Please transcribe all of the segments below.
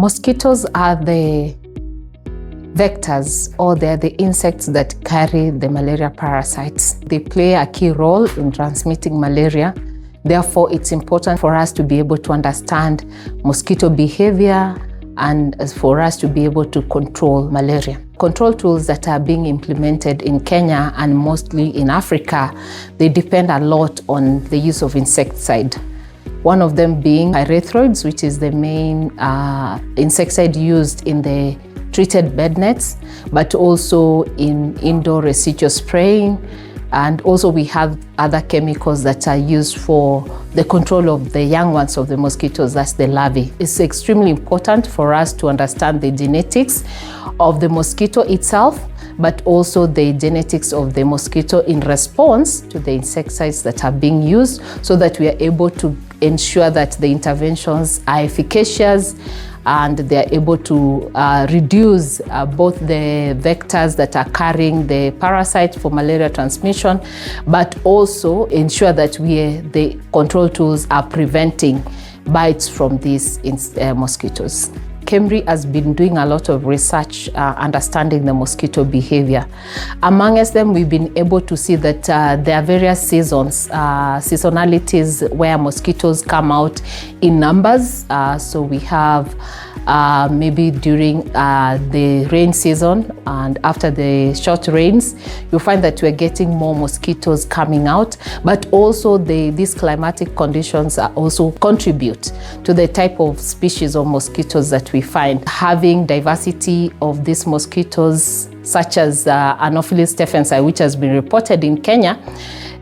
Mosquitoes are the vectors, or they're the insects that carry the malaria parasites. They play a key role in transmitting malaria. Therefore, it's important for us to be able to understand mosquito behavior and for us to be able to control malaria. Control tools that are being implemented in Kenya and mostly in Africa, they depend a lot on the use of insecticide. One of them being pyrethroids, which is the main insecticide used in the treated bed nets, but also in indoor residual spraying. And also we have other chemicals that are used for the control of the young ones of the mosquitoes, that's the larvae. It's extremely important for us to understand the genetics of the mosquito itself, but also the genetics of the mosquito in response to the insecticides that are being used, so that we are able to ensure that the interventions are efficacious and they are able to reduce both the vectors that are carrying the parasite for malaria transmission, but also ensure that the control tools are preventing bites from these mosquitoes. KEMRI has been doing a lot of research understanding the mosquito behavior. Amongst them, we've been able to see that there are various seasons, seasonalities where mosquitoes come out in numbers. So we have maybe during the rain season and after the short rains, you'll find that we're getting more mosquitoes coming out, but also these climatic conditions also contribute to the type of species of mosquitoes that we find. Having diversity of these mosquitoes, such as Anopheles stephensi, which has been reported in Kenya,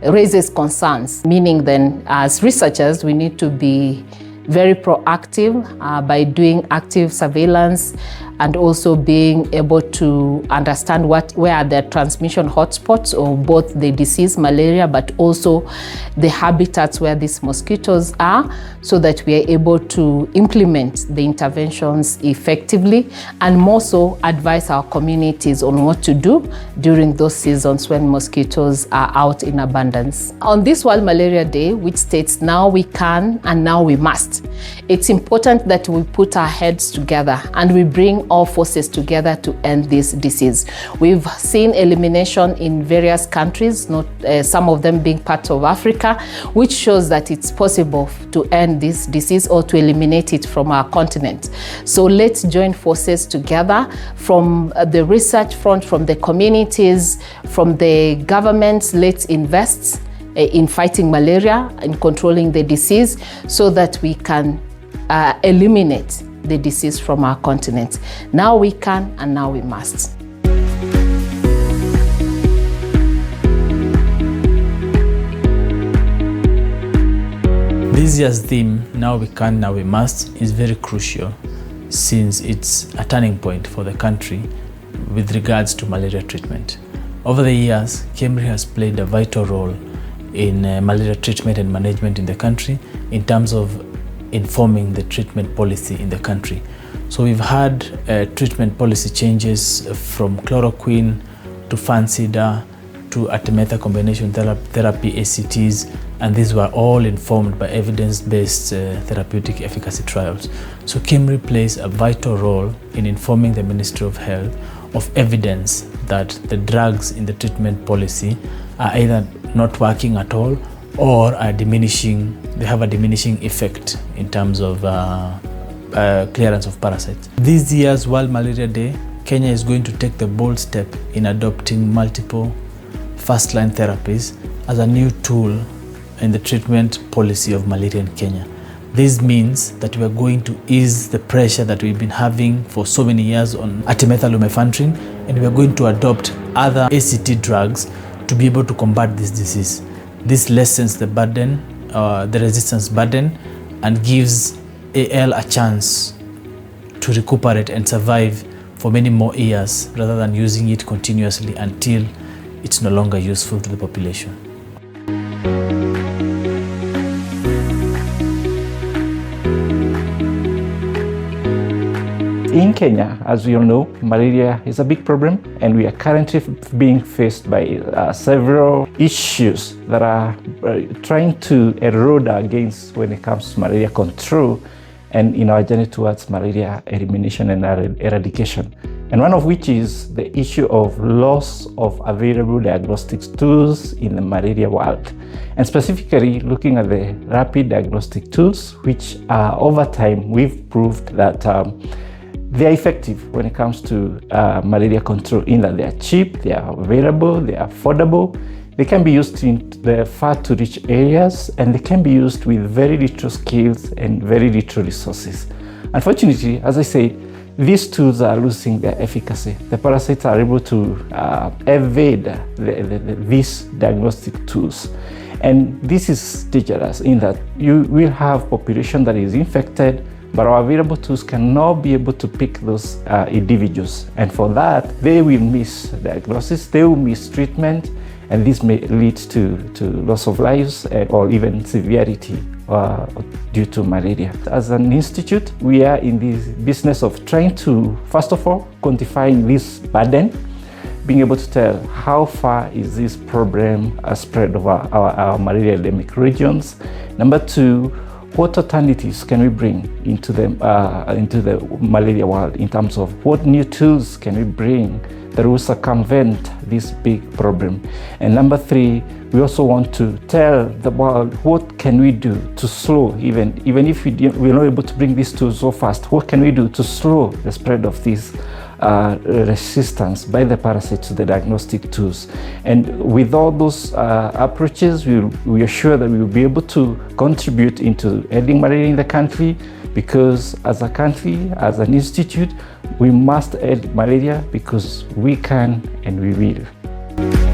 raises concerns, meaning then as researchers, we need to be very proactive by doing active surveillance and also being able to understand where are the transmission hotspots of both the disease, malaria, but also the habitats where these mosquitoes are, so that we are able to implement the interventions effectively and more so advise our communities on what to do during those seasons when mosquitoes are out in abundance. On this World Malaria Day, which states now we can and now we must, it's important that we put our heads together and we bring all forces together to end this disease. We've seen elimination in various countries, not some of them being part of Africa, which shows that it's possible to end this disease or to eliminate it from our continent. So let's join forces together from the research front, from the communities, from the governments. Let's invest in fighting malaria and controlling the disease so that we can eliminate the disease from our continent. Now we can and now we must. This year's theme, Now We Can, Now We Must, is very crucial since it's a turning point for the country with regards to malaria treatment. Over the years, KEMRI has played a vital role in malaria treatment and management in the country in terms of informing the treatment policy in the country. So we've had treatment policy changes from chloroquine to Fancida to Artemether combination therapy, ACTs, and these were all informed by evidence-based therapeutic efficacy trials. So KEMRI plays a vital role in informing the Ministry of Health of evidence that the drugs in the treatment policy are either not working at all or are diminishing, they have a diminishing effect in terms of clearance of parasites. This year's World Malaria Day, Kenya is going to take the bold step in adopting multiple first-line therapies as a new tool in the treatment policy of malaria in Kenya. This means that we are going to ease the pressure that we've been having for so many years on artemether lumefantrine, and we are going to adopt other ACT drugs to be able to combat this disease. This lessens the burden, the resistance burden, and gives AL a chance to recuperate and survive for many more years rather than using it continuously until it's no longer useful to the population. In Kenya, as we all know, malaria is a big problem, and we are currently being faced by several issues that are trying to erode against when it comes to malaria control and in our journey towards malaria elimination and eradication. And one of which is the issue of loss of available diagnostic tools in the malaria world. And specifically looking at the rapid diagnostic tools, which over time we've proved that they are effective when it comes to malaria control, in that they are cheap, they are available, they are affordable, they can be used in the far-to-reach areas, and they can be used with very little skills and very little resources. Unfortunately, as I said, these tools are losing their efficacy. The parasites are able to evade these diagnostic tools. And this is dangerous in that you will have population that is infected, but our available tools cannot be able to pick those individuals. And for that, they will miss diagnosis, they will miss treatment, and this may lead to loss of lives or even severity due to malaria. As an institute, we are in the business of trying to, first of all, quantifying this burden, being able to tell how far is this problem spread over our malaria endemic regions. Number two, what alternatives can we bring into the malaria world in terms of what new tools can we bring that will circumvent this big problem. And number three, we also want to tell the world what can we do to slow, even if we're not able to bring these tools so fast, what can we do to slow the spread of this resistance by the parasites to the diagnostic tools. And with all those approaches, we are sure that we will be able to contribute into ending malaria in the country, because as a country, as an institute, we must end malaria because we can and we will.